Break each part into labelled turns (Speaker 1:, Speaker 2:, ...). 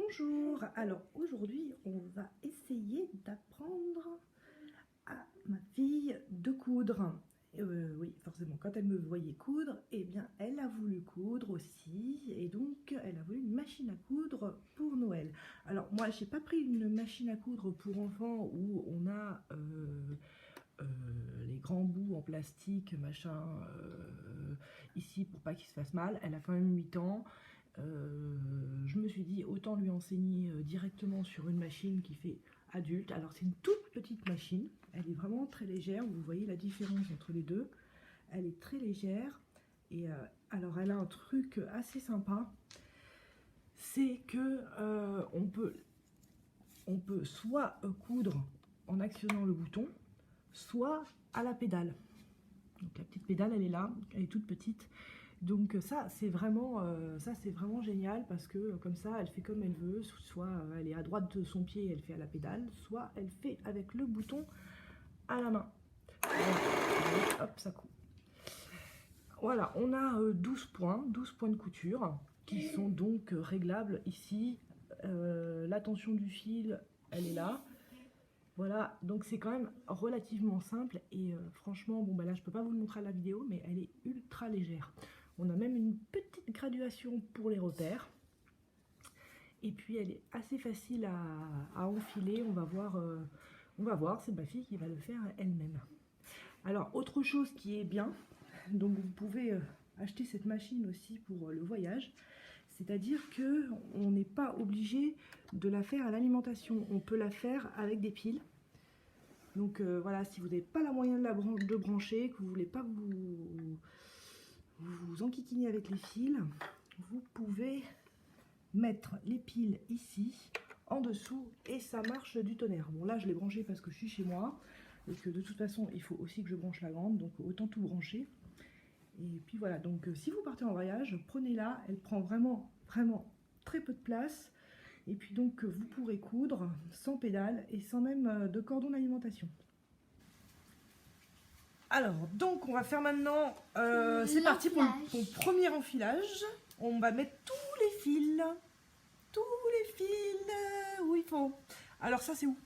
Speaker 1: Bonjour, alors aujourd'hui on va essayer d'apprendre à ma fille de coudre. Oui, forcément, quand elle me voyait coudre, eh bien elle a voulu coudre aussi, et donc elle a voulu une machine à coudre pour Noël. Alors moi j'ai pas pris une machine à coudre pour enfants où on a les grands bouts en plastique, machin, ici pour pas qu'il se fasse mal. Elle a quand même 8 ans. Je me suis dit autant lui enseigner directement sur une machine qui fait adulte. Alors c'est une toute petite machine, elle est vraiment très légère, vous voyez la différence entre les deux. Elle est très légère et alors elle a un truc assez sympa, c'est que on peut soit coudre en actionnant le bouton, soit à la pédale. Donc la petite pédale elle est là, elle est toute petite. Donc ça c'est vraiment génial parce que comme ça elle fait comme elle veut, soit elle est à droite de son pied, elle fait à la pédale, soit elle fait avec le bouton à la main. Voilà. Hop, ça coupe. Voilà, on a 12 points de couture qui sont donc réglables ici. La tension du fil, elle est là. Voilà, donc c'est quand même relativement simple et franchement, bon bah là je peux pas vous le montrer à la vidéo, mais elle est ultra légère. On a même une petite graduation pour les repères. Et puis elle est assez facile à enfiler. On va voir, c'est ma fille qui va le faire elle-même. Alors autre chose qui est bien, donc vous pouvez acheter cette machine aussi pour le voyage. C'est-à-dire qu'on n'est pas obligé de la faire à l'alimentation. On peut la faire avec des piles. Donc voilà, si vous n'avez pas la moyen de brancher, que vous ne voulez pas vous enquiquiner avec les fils, vous pouvez mettre les piles ici, en dessous, et ça marche du tonnerre. Bon là je l'ai branché parce que je suis chez moi, et que de toute façon il faut aussi que je branche la grande, donc autant tout brancher. Et puis voilà, donc si vous partez en voyage, prenez-la, elle prend vraiment très peu de place. Et puis donc vous pourrez coudre sans pédale et sans même de cordon d'alimentation. Alors donc on va faire maintenant, c'est parti pour le premier enfilage. On va mettre tous les fils où il faut. Alors ça c'est où?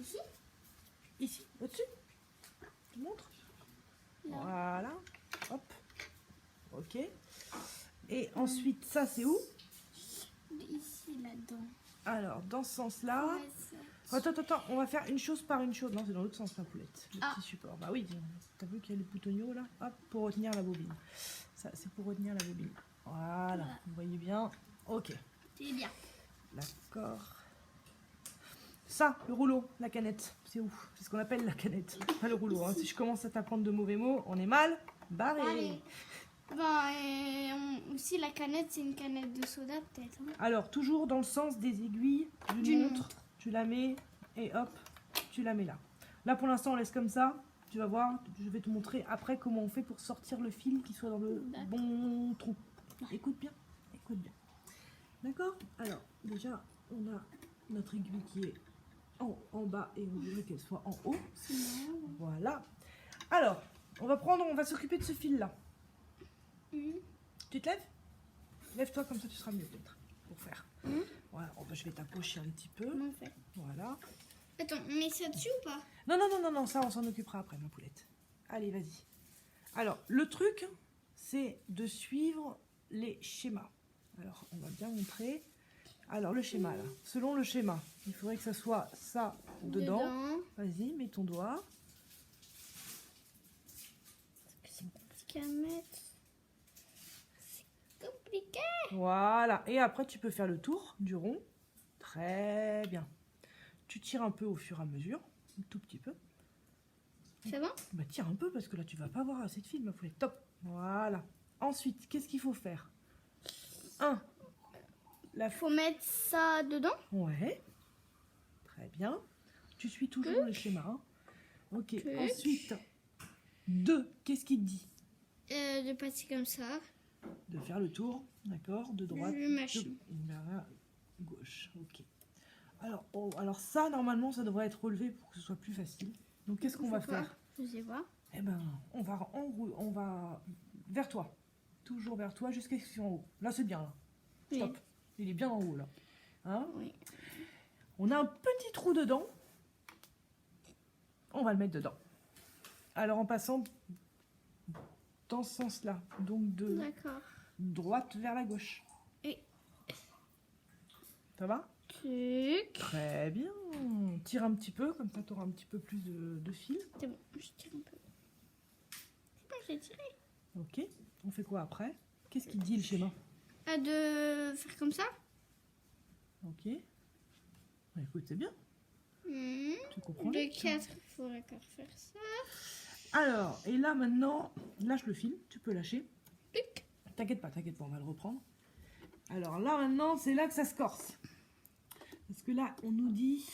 Speaker 2: Ici.
Speaker 1: Ici, au-dessus. Je te montre. Là. Voilà, hop, ok. Et ensuite ça c'est où?
Speaker 2: Ici, là-dedans.
Speaker 1: Alors, dans ce sens-là... Attends, on va faire une chose par une chose. Non, c'est dans l'autre sens, la poulette. Le petit support. Bah oui, t'as vu qu'il y a le boutonnier là? Hop, pour retenir la bobine. Ça, c'est pour retenir la bobine. Voilà, vous voyez bien. Ok.
Speaker 2: C'est bien.
Speaker 1: D'accord. Ça, le rouleau, la canette. C'est où? C'est ce qu'on appelle la canette. Pas le rouleau. Hein. Si je commence à t'apprendre de mauvais mots, on est mal barré.
Speaker 2: Allez. Bon, et aussi la canette, c'est une canette de soda peut-être. Hein.
Speaker 1: Alors, toujours dans le sens des aiguilles d'une montre. Tu la mets et hop, tu la mets là. Là, pour l'instant, on laisse comme ça. Tu vas voir, je vais te montrer après comment on fait pour sortir le fil qui soit dans le bon trou. Écoute bien, écoute bien. D'accord? Alors, déjà, on a notre aiguille qui est en bas et on voudrait qu'elle soit en haut. Voilà. Alors, on va s'occuper de ce fil-là. Tu te lèves? Lève-toi comme ça, tu seras mieux peut-être pour faire. Voilà, oh, bah, je vais t'approcher un petit peu. Voilà.
Speaker 2: Attends, mais ça dessus ou pas?
Speaker 1: Non, ça on s'en occupera après, ma poulette. Allez, vas-y. Alors, le truc, c'est de suivre les schémas. Alors, on va bien montrer. Alors, le schéma, là. Selon le schéma, il faudrait que ça soit ça dedans. Vas-y, mets ton doigt.
Speaker 2: C'est compliqué à mettre. C'est compliqué.
Speaker 1: Voilà. Et après, tu peux faire le tour du rond. Très bien. Tu tires un peu au fur et à mesure. Un tout petit peu.
Speaker 2: Ça va?
Speaker 1: Bah, tire un peu parce que là, tu vas pas avoir assez de fil, ma poulette. Top. Voilà. Ensuite, qu'est-ce qu'il faut faire?
Speaker 2: Faut mettre ça dedans?
Speaker 1: Ouais. Très bien. Tu suis toujours le schéma. Hein. Ok. Ensuite, 2. Qu'est-ce qu'il te dit?
Speaker 2: De passer comme ça.
Speaker 1: De faire le tour. D'accord. De droite. De gauche. Ok. Alors ça, normalement, ça devrait être relevé pour que ce soit plus facile. Donc, qu'est-ce qu'on va faire?
Speaker 2: Je sais pas.
Speaker 1: Eh ben, on va vers toi. Toujours vers toi jusqu'à ce en haut. Là, c'est bien. Là. Stop. Il est bien en haut là. Hein?
Speaker 2: Oui.
Speaker 1: On a un petit trou dedans. On va le mettre dedans. Alors en passant dans ce sens-là. Donc de
Speaker 2: D'accord.
Speaker 1: droite vers la gauche.
Speaker 2: Et
Speaker 1: Ça va?
Speaker 2: truc.
Speaker 1: Très bien. Tire un petit peu, comme ça tu auras un petit peu plus de fil.
Speaker 2: C'est bon, je tire un peu. C'est bon, j'ai tiré.
Speaker 1: Ok. On fait quoi après? Qu'est-ce qu'il dit le schéma?
Speaker 2: De faire comme ça.
Speaker 1: Ok. Bah, écoute, c'est bien. Tu comprends?
Speaker 2: De 4, il faut encore faire ça.
Speaker 1: Alors, et là maintenant, lâche le fil, tu peux lâcher.
Speaker 2: Tic.
Speaker 1: T'inquiète pas, on va le reprendre. Alors là maintenant, c'est là que ça se corse. Parce que là, on nous dit...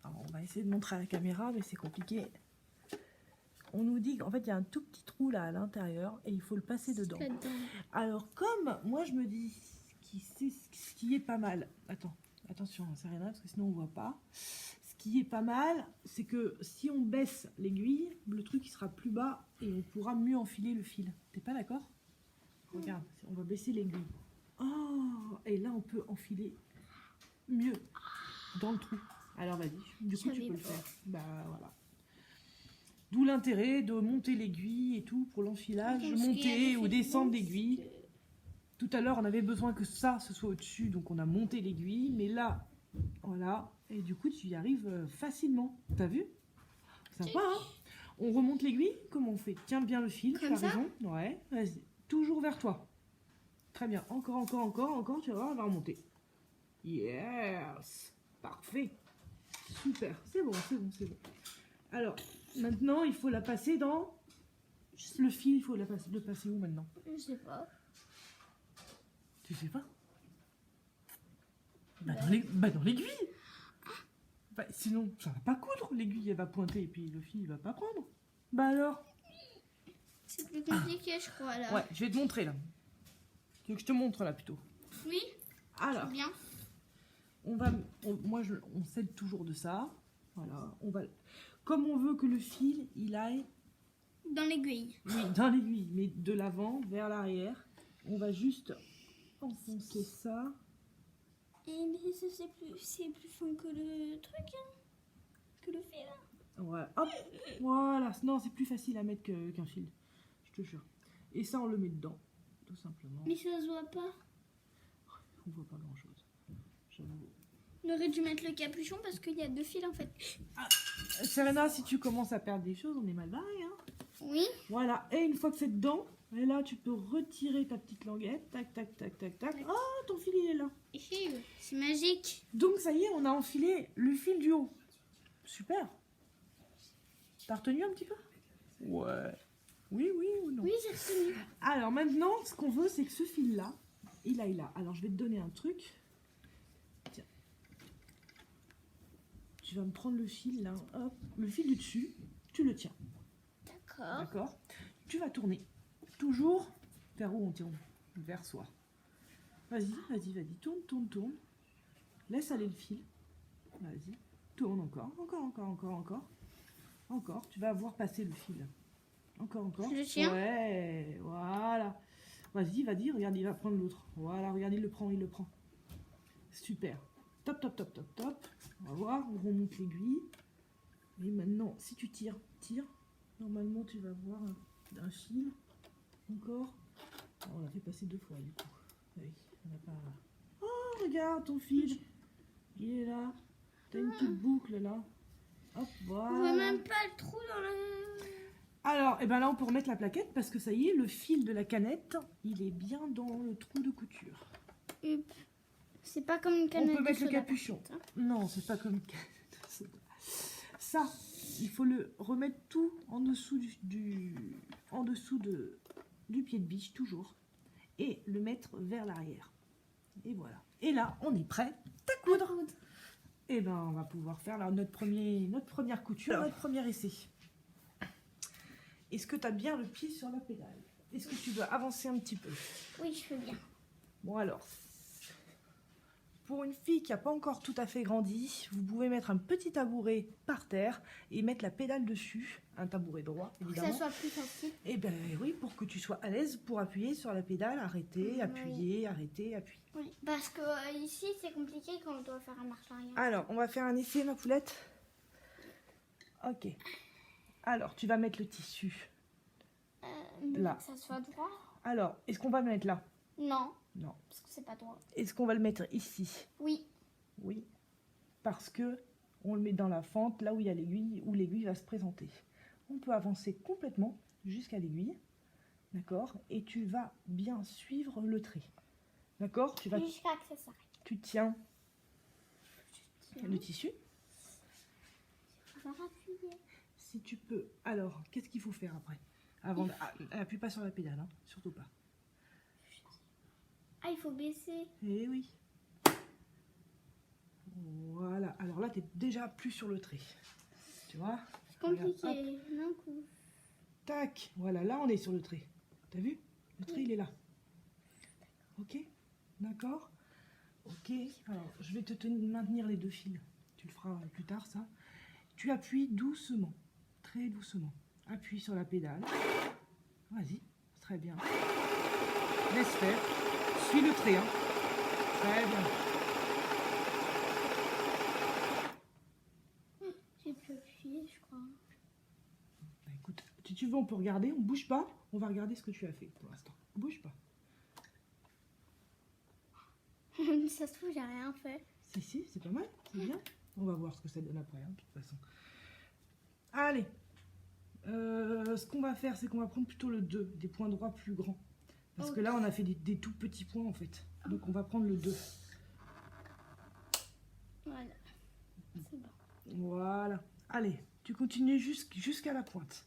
Speaker 1: Alors, on va essayer de montrer à la caméra, mais c'est compliqué. On nous dit qu'en fait, il y a un tout petit trou là à l'intérieur et il faut le passer dedans.
Speaker 2: Là-dedans.
Speaker 1: Alors, comme moi, je me dis ce qui est pas mal... Attends, attention, c'est rien parce que sinon on voit pas. Ce qui est pas mal, c'est que si on baisse l'aiguille, le truc il sera plus bas et on pourra mieux enfiler le fil. T'es pas d'accord? Regarde, on va baisser l'aiguille. Oh, et là on peut enfiler mieux dans le trou. Alors vas-y, du coup tu peux le faire. Bah voilà. D'où l'intérêt de monter l'aiguille et tout pour l'enfilage, monter ou descendre l'aiguille. Tout à l'heure on avait besoin que ça ce soit au-dessus, donc on a monté l'aiguille, mais là, voilà, et du coup tu y arrives facilement. T'as vu? Sympa, hein? On remonte l'aiguille, comment on fait? Tiens bien le fil, tu as raison. Ouais, vas-y, toujours vers toi. Très bien, encore, tu vas voir, elle va remonter. Yes! Parfait! Super, c'est bon. Alors, maintenant, il faut la passer dans... Le fil, il faut le passer où maintenant?
Speaker 2: Je sais pas.
Speaker 1: Tu sais pas? Bah dans l'aiguille! Bah, sinon, ça va pas coudre, l'aiguille elle va pointer et puis le fil il va pas prendre. Bah alors?
Speaker 2: C'est plus compliqué, je crois, là.
Speaker 1: Ouais, je vais te montrer là. Tu veux que je te montre là plutôt?
Speaker 2: Oui,
Speaker 1: Alors,
Speaker 2: bien.
Speaker 1: on s'aide toujours de ça. Voilà, comme on veut que le fil il aille
Speaker 2: Dans l'aiguille.
Speaker 1: oui, dans l'aiguille, mais de l'avant vers l'arrière, on va juste enfoncer ça.
Speaker 2: Et mais ça, c'est plus fin que le truc, hein, que le fil, là.
Speaker 1: Voilà, hop, voilà. Non, c'est plus facile à mettre qu'un fil, je te jure. Et ça, on le met dedans, tout simplement.
Speaker 2: Mais ça se voit pas.
Speaker 1: On voit pas grand-chose, j'avoue.
Speaker 2: On aurait dû mettre le capuchon parce qu'il y a 2 fils, en fait.
Speaker 1: Serena, si tu commences à perdre des choses, on est mal barré, hein.
Speaker 2: Oui.
Speaker 1: Voilà, et une fois que c'est dedans, et là, tu peux retirer ta petite languette, tac. Oh, ton fil, il est là.
Speaker 2: C'est magique.
Speaker 1: Donc, ça y est, on a enfilé le fil du haut. Super. T'as retenu un petit peu? Ouais. Oui ou non?
Speaker 2: Oui, j'ai retenu.
Speaker 1: Alors, maintenant, ce qu'on veut, c'est que ce fil-là, il aille là. Alors, je vais te donner un truc. Tiens. Tu vas me prendre le fil, là. Hop. Le fil du dessus, tu le tiens.
Speaker 2: D'accord.
Speaker 1: D'accord. Tu vas tourner. Toujours vers où on tourne? Vers soi. Vas-y. Tourne. Laisse aller le fil. Vas-y. Tourne encore. Encore. Tu vas voir passer le fil. Encore.
Speaker 2: Je tiens.
Speaker 1: Ouais. Voilà. Vas-y. Regarde, il va prendre l'autre. Voilà. Regarde, il le prend. Super. Top. On va voir. On remonte l'aiguille. Et maintenant, si tu tires. Normalement, tu vas voir un fil. Encore. Oh, on l'a fait passer 2 fois, du coup. Oui, on n'a pas... Oh, regarde ton fil. Il est là. T'as une petite boucle, là. Hop, voilà.
Speaker 2: On voit même pas le trou dans le...
Speaker 1: Alors, et ben là, on peut remettre la plaquette parce que ça y est, le fil de la canette, il est bien dans le trou de couture.
Speaker 2: C'est pas comme une canette.
Speaker 1: On peut mettre
Speaker 2: de
Speaker 1: le
Speaker 2: soda,
Speaker 1: capuchon.
Speaker 2: par contre, hein.
Speaker 1: Non, c'est pas comme une canette de soda. Ça, il faut le remettre tout en dessous du pied de biche, toujours. Et le mettre vers l'arrière. Et voilà. Et là, on est prêt à coudre. Et ben, on va pouvoir faire là, notre première couture, notre premier essai. Est-ce que tu as bien le pied sur la pédale? Est-ce que tu veux avancer un petit peu?
Speaker 2: Oui, je veux bien.
Speaker 1: Bon alors, Pour une fille qui n'a pas encore tout à fait grandi, vous pouvez mettre un petit tabouret par terre et mettre la pédale dessus, un tabouret droit
Speaker 2: Pour que
Speaker 1: évidemment.
Speaker 2: ça soit plus facile.
Speaker 1: Et ben oui, pour que tu sois à l'aise pour appuyer sur la pédale, arrêter, appuyer, arrêter, appuyer.
Speaker 2: Oui, parce que ici c'est compliqué quand on doit faire un marche arrière.
Speaker 1: Alors, on va faire un essai, ma poulette. Ok. Alors, tu vas mettre le tissu là.
Speaker 2: Que ça soit droit.
Speaker 1: Alors, est-ce qu'on va le mettre là?
Speaker 2: Non,
Speaker 1: Non.
Speaker 2: parce que c'est pas droit.
Speaker 1: Est-ce qu'on va le mettre ici?
Speaker 2: Oui.
Speaker 1: Oui. Parce que on le met dans la fente, là où il y a l'aiguille, où l'aiguille va se présenter. On peut avancer complètement jusqu'à l'aiguille. D'accord? Et tu vas bien suivre le trait. D'accord?
Speaker 2: Jusqu'à que ça s'arrête.
Speaker 1: Tu tiens le tissu.
Speaker 2: On va appuyer.
Speaker 1: Si tu peux. Alors, qu'est-ce qu'il faut faire après? Avant, appuie pas sur la pédale, hein, surtout pas.
Speaker 2: Ah, il faut baisser.
Speaker 1: Eh oui. Voilà. Alors là, tu es déjà plus sur le trait. Tu vois?
Speaker 2: C'est compliqué.
Speaker 1: Regarde,
Speaker 2: D'un coup.
Speaker 1: tac. Voilà, là, on est sur le trait. T'as vu? Le trait, il est là. Ok? D'accord? Ok. Alors, je vais te maintenir les deux fils. Tu le feras plus tard, ça. Tu appuies doucement. Très doucement. Appuie sur la pédale. Vas-y. Très bien. Laisse faire. Suis le trait. Hein. Très bien.
Speaker 2: J'ai pu appuyer, je crois.
Speaker 1: Bah, écoute, si tu veux, on peut regarder. On bouge pas. On va regarder ce que tu as fait pour l'instant. Bouge pas.
Speaker 2: Ça se trouve, j'ai rien fait.
Speaker 1: Si, c'est pas mal. C'est bien. On va voir ce que ça donne après, hein, de toute façon. Allez. Ce qu'on va faire, c'est qu'on va prendre plutôt le 2, des points droits plus grands. Parce que là, on a fait des tout petits points, en fait. Donc, on va prendre le 2.
Speaker 2: Voilà. C'est bon.
Speaker 1: Voilà. Allez, tu continues jusqu'à la pointe.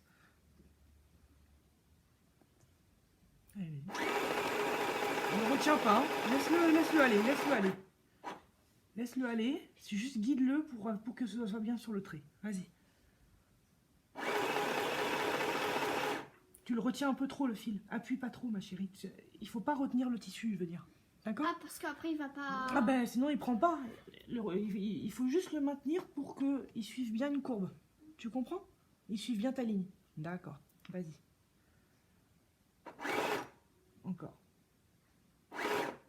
Speaker 1: Allez, ne retiens pas. Hein. Laisse-le aller, laisse-le aller. Laisse-le aller. Juste guide-le pour que ce soit bien sur le trait. Vas-y. Tu le retiens un peu trop, le fil. Appuie pas trop, ma chérie. Il faut pas retenir le tissu, je veux dire. D'accord?
Speaker 2: Ah, parce qu'après, il va pas...
Speaker 1: Ah ben, sinon, il prend pas. Il faut juste le maintenir pour qu'il suive bien une courbe. Tu comprends? Il suive bien ta ligne. D'accord. Vas-y. Encore.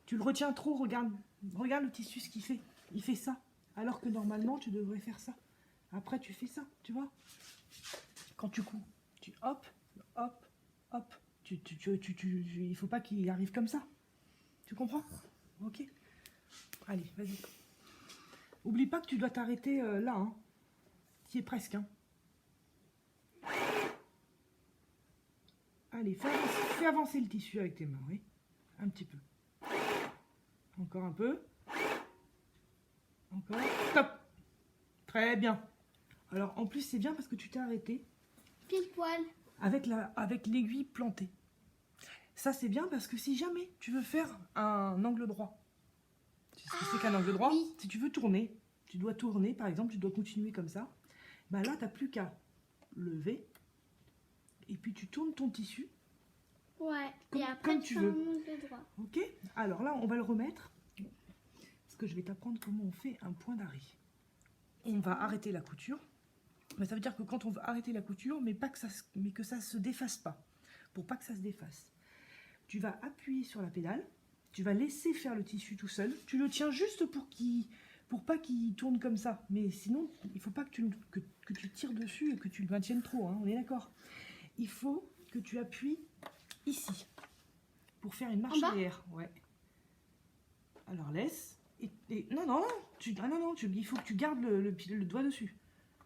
Speaker 1: Tu le retiens trop, regarde. Regarde le tissu, ce qu'il fait. Il fait ça. Alors que normalement, tu devrais faire ça. Après, tu fais ça, tu vois? Quand tu couds, tu hop, hop, hop. Il faut pas qu'il arrive comme ça. Tu comprends? Ok. Allez, vas-y. Oublie pas que tu dois t'arrêter là. Hein. Tu y es presque. Hein. Allez, fais avancer le tissu avec tes mains, oui. Un petit peu. Encore un peu. Encore. Stop. Très bien. Alors, en plus, c'est bien parce que tu t'es arrêté.
Speaker 2: Pile poil.
Speaker 1: Avec l'aiguille plantée. Ça, c'est bien parce que si jamais tu veux faire un angle droit, tu sais ce que c'est qu'un angle droit?
Speaker 2: Oui.
Speaker 1: Si tu veux tourner, tu dois tourner, par exemple, tu dois continuer comme ça. Bah là, tu n'as plus qu'à lever. Et puis, tu tournes ton tissu.
Speaker 2: Ouais.
Speaker 1: Comme,
Speaker 2: et après,
Speaker 1: comme tu veux.
Speaker 2: Le droit.
Speaker 1: Ok? Alors là, on va le remettre. Parce que je vais t'apprendre comment on fait un point d'arrêt. On va arrêter la couture. Mais ça veut dire que quand on veut arrêter la couture, mais que ça se défasse pas. Pour pas que ça se défasse. Tu vas appuyer sur la pédale. Tu vas laisser faire le tissu tout seul. Tu le tiens juste pour pas qu'il tourne comme ça. Mais sinon, il faut pas que tu tires dessus et que tu le maintiennes trop. Hein, on est d'accord? Il faut que tu appuies ici. Pour faire une marche arrière. Ouais. Alors laisse. Non, il faut que tu gardes le doigt dessus.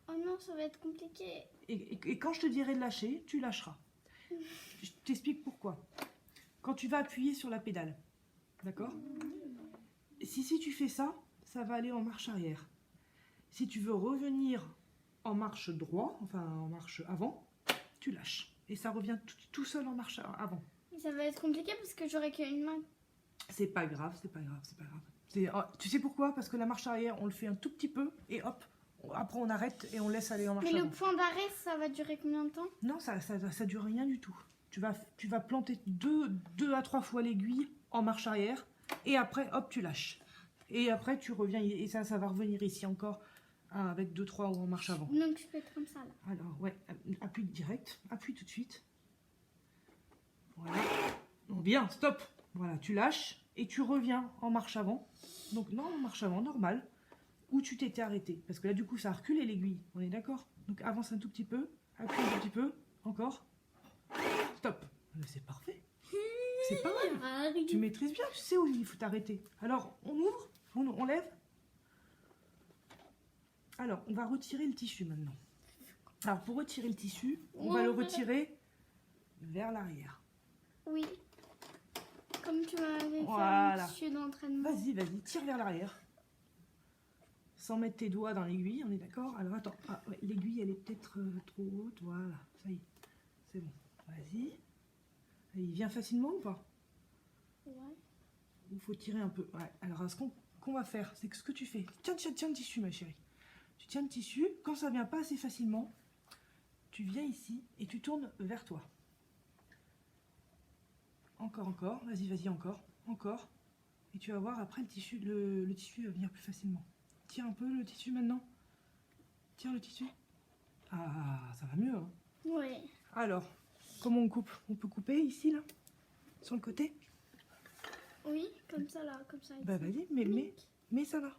Speaker 2: Oh non, ça va être compliqué.
Speaker 1: Et quand je te dirai de lâcher, tu lâcheras. Je t'explique pourquoi. Quand tu vas appuyer sur la pédale, d'accord? Si tu fais ça, ça va aller en marche arrière. Si tu veux revenir en marche droit, enfin en marche avant, tu lâches. Et ça revient tout seul en marche avant.
Speaker 2: Ça va être compliqué parce que j'aurai qu'une main.
Speaker 1: C'est pas grave, c'est pas grave, c'est pas grave. Tu sais pourquoi? Parce que la marche arrière, on le fait un tout petit peu et hop, après on arrête et on laisse aller en marche
Speaker 2: Mais
Speaker 1: avant.
Speaker 2: le point d'arrêt, ça va durer combien de temps?
Speaker 1: Non, ça dure rien du tout. Tu vas planter 2 à 3 fois l'aiguille en marche arrière et après, hop, tu lâches. Et après, tu reviens, et ça va revenir ici encore, hein, avec 2-3 en marche avant.
Speaker 2: Donc, je peux être comme ça, là.
Speaker 1: Alors, ouais, appuie direct, appuie tout de suite. Voilà. Bon, bien, stop. Voilà, tu lâches et tu reviens en marche avant. Donc, non, en marche avant, normal. Où tu t'étais arrêté. Parce que là, du coup, ça a reculé l'aiguille. On est d'accord? Donc, avance un tout petit peu, appuie un tout petit peu, encore. Stop. C'est parfait. C'est pas mal. Tu maîtrises bien, tu sais où il faut t'arrêter. Alors, on ouvre, on lève. Alors, on va retirer le tissu maintenant. Alors, pour retirer le tissu, on va le retirer vers l'arrière.
Speaker 2: Oui. Comme tu m'avais
Speaker 1: Voilà.
Speaker 2: fait un tissu d'entraînement.
Speaker 1: Vas-y, tire vers l'arrière. Sans mettre tes doigts dans l'aiguille, on est d'accord? Alors, attends. Ah, ouais, l'aiguille, elle est peut-être trop haute. Voilà, ça y est. C'est bon. Vas-y. Il vient facilement ou pas?
Speaker 2: Ouais.
Speaker 1: Il faut tirer un peu. Ouais. Alors, ce qu'on va faire, c'est que ce que tu fais, tiens le tissu, ma chérie. Tu tiens le tissu. Quand ça vient pas assez facilement, tu viens ici et tu tournes vers toi. Encore. Vas-y, encore. Et tu vas voir, après, le tissu va venir plus facilement. Tire un peu le tissu maintenant. Tire le tissu. Ah, ça va mieux, hein?
Speaker 2: Ouais.
Speaker 1: Alors, comment on coupe? On peut couper ici, là? Sur le côté?
Speaker 2: Oui, comme ça, là, comme ça.
Speaker 1: Bah vas-y, mais ça va.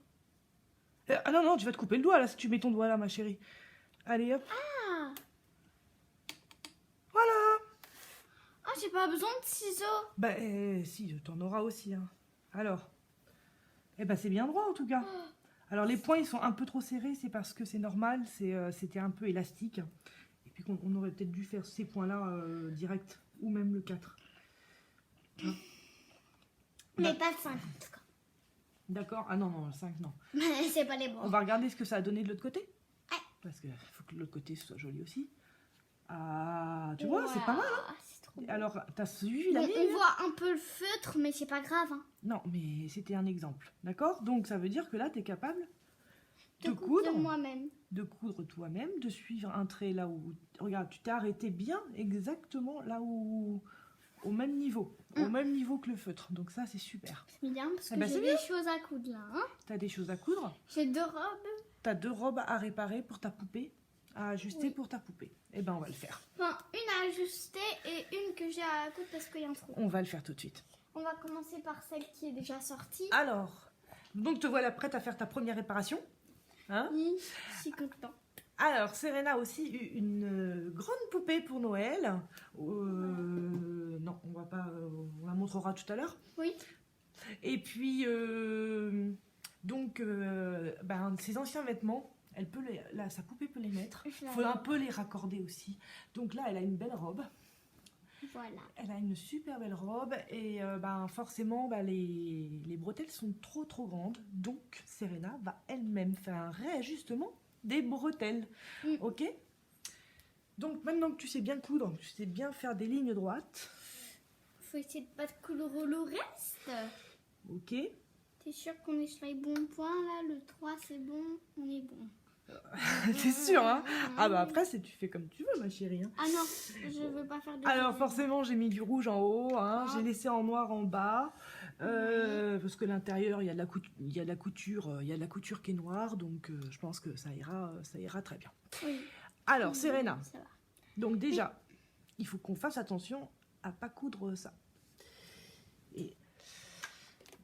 Speaker 1: Ah non, tu vas te couper le doigt, là, si tu mets ton doigt là, ma chérie. Allez, hop.
Speaker 2: Ah!
Speaker 1: Voilà!
Speaker 2: Ah, j'ai pas besoin de ciseaux.
Speaker 1: Bah, si, t'en auras aussi, hein. Alors, c'est bien droit, en tout cas. Alors, les points, ils sont un peu trop serrés, c'est parce que c'est normal, c'était un peu élastique. Et puis, on aurait peut-être dû faire ces points-là direct, ou même le 4. Hein?
Speaker 2: Mais pas le 5, en tout cas.
Speaker 1: D'accord? Ah non, le 5, non.
Speaker 2: C'est pas les bons.
Speaker 1: On va regarder ce que ça a donné de l'autre côté.
Speaker 2: Ouais.
Speaker 1: Parce qu'il faut que de l'autre côté, ce soit joli aussi. Ah, tu vois, c'est pas mal, hein?
Speaker 2: C'est trop beau.
Speaker 1: Alors, t'as suivi la ligne?
Speaker 2: On voit un peu le feutre, mais c'est pas grave, hein.
Speaker 1: Non, mais c'était un exemple, d'accord? Donc, ça veut dire que là, t'es capable
Speaker 2: De coudre moi-même.
Speaker 1: De coudre toi-même, de suivre un trait là où... Regarde, tu t'es arrêté bien exactement là où... Au même niveau. Au même niveau que le feutre. Donc ça, c'est super.
Speaker 2: C'est bien, parce que j'ai des choses à coudre, là, hein.
Speaker 1: T'as des choses à coudre?
Speaker 2: J'ai 2 robes.
Speaker 1: T'as 2 robes à réparer pour ta poupée? À ajuster pour ta poupée? Eh ben, on va le faire.
Speaker 2: Enfin, une à ajuster et une que j'ai à coudre parce qu'il y a un trou.
Speaker 1: On va le faire tout de suite.
Speaker 2: On va commencer par celle qui est déjà sortie.
Speaker 1: Alors, donc te voilà prête à faire ta première réparation, hein?
Speaker 2: Oui, je suis contente.
Speaker 1: Alors, Serena a aussi eu une grande poupée pour Noël. Non, on va pas, on la montrera tout à l'heure.
Speaker 2: Oui.
Speaker 1: Et puis, ses anciens vêtements, sa poupée peut les mettre. Il faut un peu les raccorder aussi. Donc là, elle a une belle robe.
Speaker 2: Voilà.
Speaker 1: Elle a une super belle robe et forcément les bretelles sont trop grandes. Donc Serena va elle-même faire un réajustement des bretelles. Ok? Donc maintenant que tu sais bien coudre, tu sais bien faire des lignes droites.
Speaker 2: Faut essayer de pas te coudre le reste.
Speaker 1: Ok?
Speaker 2: T'es sûr qu'on est sur les bons points là? Le 3 c'est bon, on est bon.
Speaker 1: T'es sûr, hein? Ah bah après, tu fais comme tu veux, ma chérie. Hein.
Speaker 2: Ah non, je veux pas faire de...
Speaker 1: Alors forcément, j'ai mis du rouge en haut, hein. J'ai laissé en noir en bas, parce que l'intérieur, il y a de la couture qui est noire, donc je pense que ça ira très bien.
Speaker 2: Oui.
Speaker 1: Alors, Serena,
Speaker 2: Ça va.
Speaker 1: donc déjà, il faut qu'on fasse attention à pas coudre ça. Et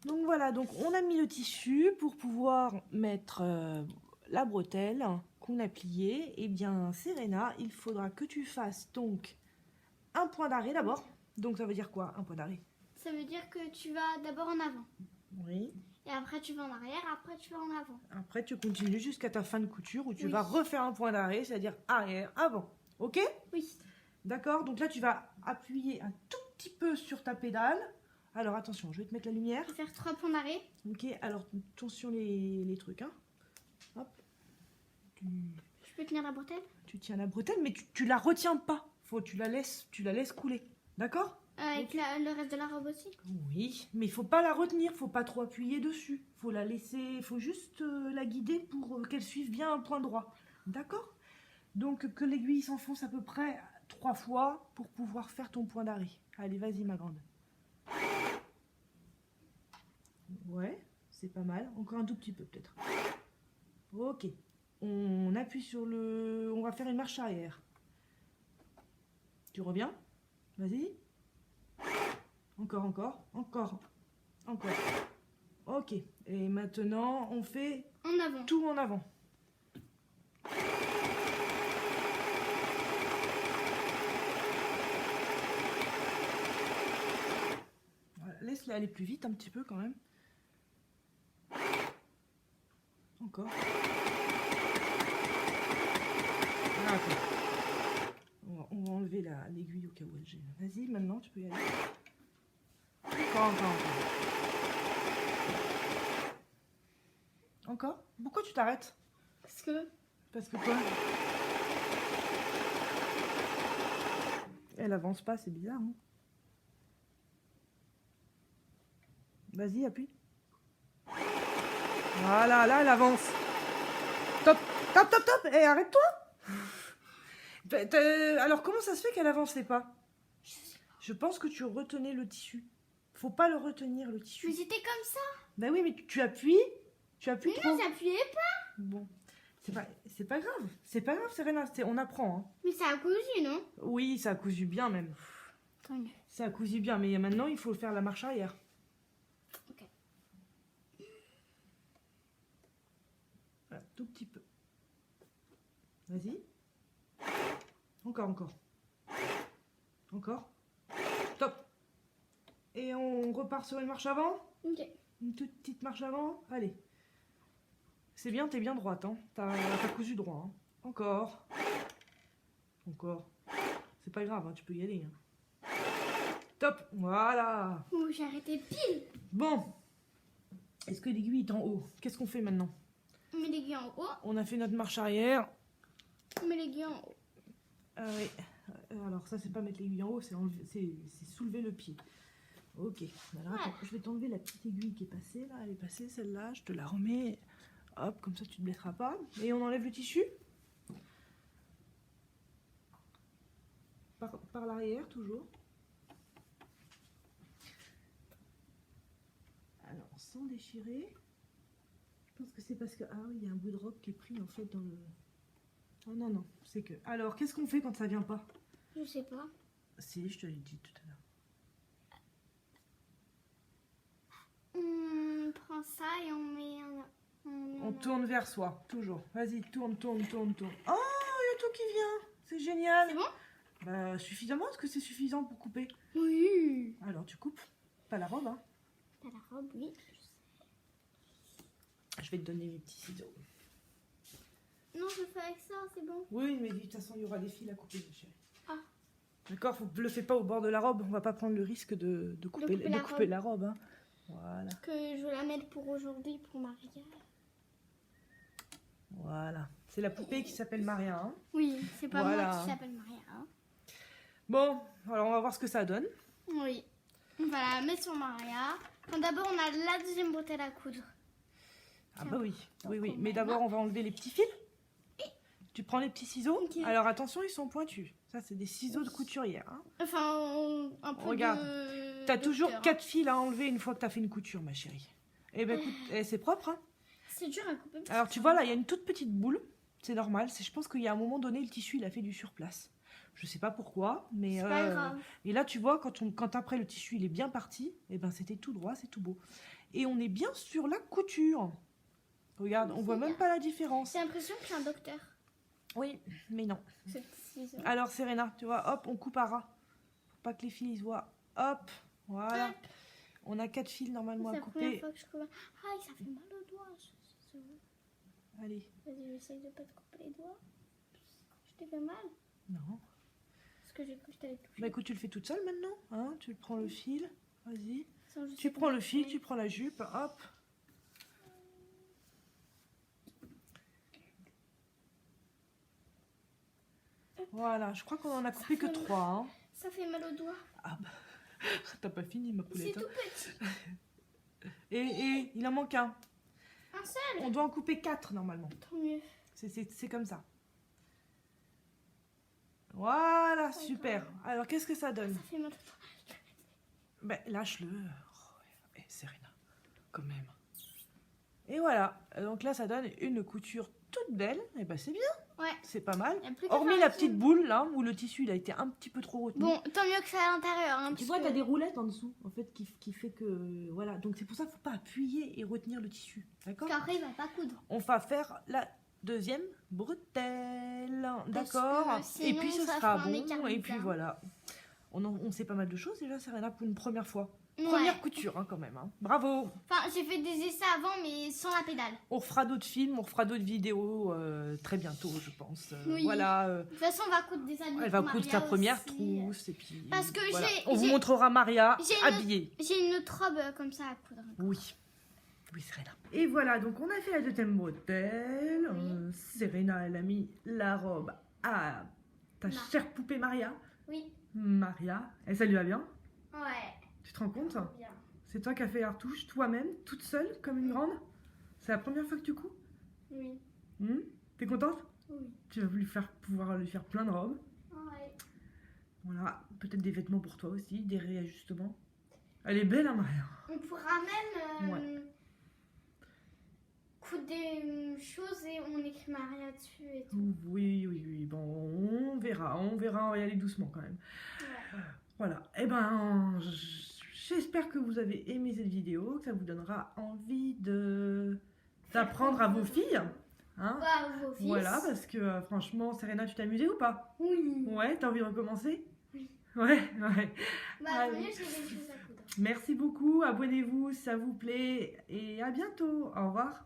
Speaker 1: donc voilà, donc on a mis le tissu pour pouvoir mettre la bretelle qu'on a pliée. Et bien, Serena, il faudra que tu fasses donc un point d'arrêt d'abord. Donc ça veut dire quoi, un point d'arrêt?
Speaker 2: Ça veut dire que tu vas d'abord en avant.
Speaker 1: Oui.
Speaker 2: Et après tu vas en arrière, après tu vas en avant.
Speaker 1: Après tu continues jusqu'à ta fin de couture où tu vas refaire un point d'arrêt, c'est-à-dire arrière, avant. Ok?
Speaker 2: Oui.
Speaker 1: D'accord? Donc là tu vas appuyer un tout petit peu sur ta pédale. Alors attention, je vais te mettre la lumière.
Speaker 2: Je vais faire 3 points d'arrêt.
Speaker 1: Ok, alors attention les trucs. Hein. Hop.
Speaker 2: Je peux tenir la bretelle?
Speaker 1: Tu tiens la bretelle, mais tu la retiens pas. Tu la laisses couler. D'accord?
Speaker 2: Avec le reste de la robe aussi?
Speaker 1: Oui, mais il faut pas la retenir, faut pas trop appuyer dessus. Faut la laisser, faut juste la guider pour qu'elle suive bien un point droit. D'accord? Donc que l'aiguille s'enfonce à peu près 3 fois pour pouvoir faire ton point d'arrêt. Allez, vas-y ma grande. Ouais, c'est pas mal. Encore un tout petit peu peut-être. Ok. On appuie sur le... On va faire une marche arrière. Tu reviens? Vas-y. Encore, encore, encore, encore. Ok. Et maintenant, on fait
Speaker 2: En avant.
Speaker 1: tout en avant. Voilà. Laisse-la aller plus vite un petit peu quand même. Encore. Ah, ok. On va enlever l'aiguille au cas où elle gêne. Vas-y, maintenant, tu peux y aller. Encore, encore, encore. Encore? Pourquoi tu t'arrêtes?
Speaker 2: Parce que...
Speaker 1: Parce que quoi? Elle avance pas, c'est bizarre. Hein. Vas-y, appuie. Voilà, là, elle avance. Top, top, top, top. Et arrête-toi. Alors, comment ça se fait qu'elle avançait pas? Je pense que tu retenais le tissu. Faut pas le retenir, le tissu.
Speaker 2: Mais c'était comme ça.
Speaker 1: Ben oui, mais tu appuies. Tu appuies trop.
Speaker 2: Non, j'appuyais pas.
Speaker 1: Bon. C'est pas grave. C'est pas grave, Serena. On apprend. Hein.
Speaker 2: Mais ça a cousu, non?
Speaker 1: Oui, ça a cousu bien même.
Speaker 2: Tant mieux.
Speaker 1: Ça a cousu bien, mais maintenant, il faut faire la marche arrière.
Speaker 2: Ok.
Speaker 1: Voilà, tout petit peu. Vas-y. Encore, encore. Encore. Top. Et on repart sur une marche avant.
Speaker 2: Ok.
Speaker 1: Une toute petite marche avant. Allez. C'est bien, t'es bien droite. Hein. T'as cousu droit. Hein. Encore. Encore. C'est pas grave, hein, tu peux y aller. Hein. Top. Voilà.
Speaker 2: Oh, j'ai arrêté pile.
Speaker 1: Bon. Est-ce que l'aiguille est en haut? Qu'est-ce qu'on fait maintenant?
Speaker 2: On met l'aiguille en haut.
Speaker 1: On a fait notre marche arrière.
Speaker 2: On met l'aiguille en haut.
Speaker 1: Oui. Alors ça, c'est pas mettre l'aiguille en haut, c'est soulever le pied. Ok. Alors attends, je vais t'enlever la petite aiguille qui est passée là. Elle est passée celle-là. Je te la remets. Hop, comme ça tu te blesseras pas. Et on enlève le tissu. Par l'arrière toujours. Alors sans déchirer. Je pense que c'est parce que ah oui, il y a un bout de robe qui est pris en fait dans le. Oh non non, c'est que. Alors qu'est-ce qu'on fait quand ça vient pas?
Speaker 2: Je sais pas.
Speaker 1: Si, je te l'ai dit tout à l'heure.
Speaker 2: On prend ça et on met
Speaker 1: On tourne vers soi, toujours. Vas-y, tourne, tourne, tourne, tourne. Oh, il y a tout qui vient. C'est génial.
Speaker 2: C'est bon?
Speaker 1: Bah, suffisamment. Est-ce que c'est suffisant pour couper?
Speaker 2: Oui.
Speaker 1: Alors, tu coupes. Pas la robe, hein.
Speaker 2: Pas la robe, oui.
Speaker 1: Je vais te donner mes petits ciseaux.
Speaker 2: Non, je fais avec ça, c'est bon.
Speaker 1: Oui, mais de toute façon, il y aura des fils à couper, ma chérie.
Speaker 2: Ah.
Speaker 1: D'accord, ne le fais pas au bord de la robe. On va pas prendre le risque de couper la robe. Hein. Voilà.
Speaker 2: Que je vais la mettre pour aujourd'hui, pour Maria.
Speaker 1: Voilà. C'est la poupée qui s'appelle Maria. Hein.
Speaker 2: Oui, c'est pas
Speaker 1: voilà.
Speaker 2: moi qui s'appelle Maria. Hein.
Speaker 1: Bon, alors on va voir ce que ça donne.
Speaker 2: Oui. On va la mettre sur Maria. D'abord, on a la deuxième bretelle à coudre.
Speaker 1: Ah bah oui, oui, oui. Mais d'abord, on va enlever les petits fils. Tu prends les petits ciseaux.
Speaker 2: Okay.
Speaker 1: Alors attention, ils sont pointus. Ça, c'est des ciseaux de couturière. Hein.
Speaker 2: Enfin, un peu.
Speaker 1: Regarde, tu as toujours 4 fils à enlever une fois que tu as fait une couture, ma chérie. Eh ben écoute, c'est propre. Hein.
Speaker 2: C'est dur à couper.
Speaker 1: Alors tu vois, là, il y a une toute petite boule. C'est normal. Je pense qu'il y a un moment donné, le tissu, il a fait du surplace. Je sais pas pourquoi, mais...
Speaker 2: C'est pas grave.
Speaker 1: Et là, tu vois, quand après le tissu, il est bien parti, eh ben c'était tout droit, c'est tout beau. Et on est bien sur la couture. Regarde, on voit même pas la différence.
Speaker 2: J'ai l'impression que je suis un docteur.
Speaker 1: Oui, mais non. Alors, Serena, tu vois, hop, on coupe à ras. Pour pas que les fils voient. Hop, voilà. Hop. On a 4 fils normalement à couper.
Speaker 2: C'est la première fois que je coupe. Ah, ça fait mal aux doigts.
Speaker 1: Allez.
Speaker 2: Vas-y, j'essaye de pas te couper les doigts. Je t'ai fait mal?
Speaker 1: Non.
Speaker 2: Parce que j'ai cru que je t'avais touché.
Speaker 1: Bah écoute, tu le fais toute seule maintenant. Hein, tu prends le fil. Vas-y. Tu prends le fil, tu prends la jupe. Hop. Voilà, je crois qu'on en a coupé que 3. Hein.
Speaker 2: Ça fait mal aux doigts.
Speaker 1: Ah bah, t'as pas fini ma poulette.
Speaker 2: C'est tout petit.
Speaker 1: Et il en manque un.
Speaker 2: Un seul.
Speaker 1: On doit en couper 4 normalement.
Speaker 2: Tant mieux.
Speaker 1: C'est comme ça. Voilà, super. Alors, qu'est-ce que ça donne?
Speaker 2: Ça fait mal.
Speaker 1: Ben, lâche-le. Oh, Serena, quand même. Et voilà, donc là ça donne une couture toute belle, et ben c'est bien,
Speaker 2: Ouais.
Speaker 1: c'est pas mal.
Speaker 2: Y a plus qu'à
Speaker 1: Hormis
Speaker 2: faire
Speaker 1: la
Speaker 2: un
Speaker 1: petite
Speaker 2: zoom.
Speaker 1: boule là, où le tissu il a été un petit peu trop retenu.
Speaker 2: Bon, tant mieux que ça à l'intérieur. Hein,
Speaker 1: Tu
Speaker 2: parce
Speaker 1: vois,
Speaker 2: que-
Speaker 1: t'as des roulettes en dessous, en fait, qui fait que... Voilà, donc c'est pour ça qu'il faut pas appuyer et retenir le tissu, d'accord?
Speaker 2: Parce qu'après, il va pas coudre.
Speaker 1: On va faire la deuxième bretelle,
Speaker 2: Parce
Speaker 1: d'accord?
Speaker 2: que
Speaker 1: Et
Speaker 2: sinon,
Speaker 1: puis ce
Speaker 2: ça
Speaker 1: sera
Speaker 2: fera un
Speaker 1: bon,
Speaker 2: écart
Speaker 1: et puis
Speaker 2: bizarre.
Speaker 1: voilà. On sait pas mal de choses déjà, Serena, pour une première fois. Première
Speaker 2: Ouais.
Speaker 1: couture, hein, quand même. Hein. Bravo!
Speaker 2: Enfin, j'ai fait des essais avant, mais sans la pédale.
Speaker 1: On fera d'autres films, on fera d'autres vidéos très bientôt, je pense.
Speaker 2: Oui.
Speaker 1: Voilà.
Speaker 2: De toute façon, on va coudre des habits.
Speaker 1: Elle va
Speaker 2: pour
Speaker 1: coudre
Speaker 2: Maria
Speaker 1: sa première
Speaker 2: aussi.
Speaker 1: trousse, et puis...
Speaker 2: Parce que
Speaker 1: voilà.
Speaker 2: j'ai-
Speaker 1: On vous
Speaker 2: j'ai-
Speaker 1: montrera Maria
Speaker 2: j'ai une-
Speaker 1: habillée.
Speaker 2: J'ai une autre robe comme ça à coudre.
Speaker 1: Oui. Oui, Serena. Et voilà, donc on a fait la deuxième bretelle.
Speaker 2: Oui.
Speaker 1: Serena, elle a mis la robe à ta
Speaker 2: Mar-
Speaker 1: chère poupée Maria.
Speaker 2: Oui.
Speaker 1: Maria. Et ça lui va bien?
Speaker 2: Ouais.
Speaker 1: Tu te rends compte?
Speaker 2: Bien.
Speaker 1: C'est toi qui as fait la retouche, toi-même, toute seule, comme une grande? C'est la première fois que tu couds?
Speaker 2: Oui.
Speaker 1: T'es contente?
Speaker 2: Oui.
Speaker 1: Tu vas pouvoir lui faire plein de robes.
Speaker 2: Ouais.
Speaker 1: Voilà, peut-être des vêtements pour toi aussi, des réajustements. Elle est belle, hein, Maria?
Speaker 2: On pourra même
Speaker 1: Ouais.
Speaker 2: coudre des choses et on écrit Maria dessus et tout.
Speaker 1: Oui, oui, oui. Bon, on verra, on va y aller doucement quand même.
Speaker 2: Ouais.
Speaker 1: Voilà, et ben j'espère que vous avez aimé cette vidéo, que ça vous donnera envie d'apprendre à vos filles. Hein?
Speaker 2: Bah, vos fils.
Speaker 1: Voilà, parce que franchement, Serena, tu t'es amusée ou pas?
Speaker 2: Oui.
Speaker 1: Ouais, t'as envie de recommencer?
Speaker 2: Oui.
Speaker 1: Ouais, ouais.
Speaker 2: Bah,
Speaker 1: Allez.
Speaker 2: tant mieux, j'ai des choses à coudre.
Speaker 1: Merci beaucoup, abonnez-vous si ça vous plaît et à bientôt. Au revoir.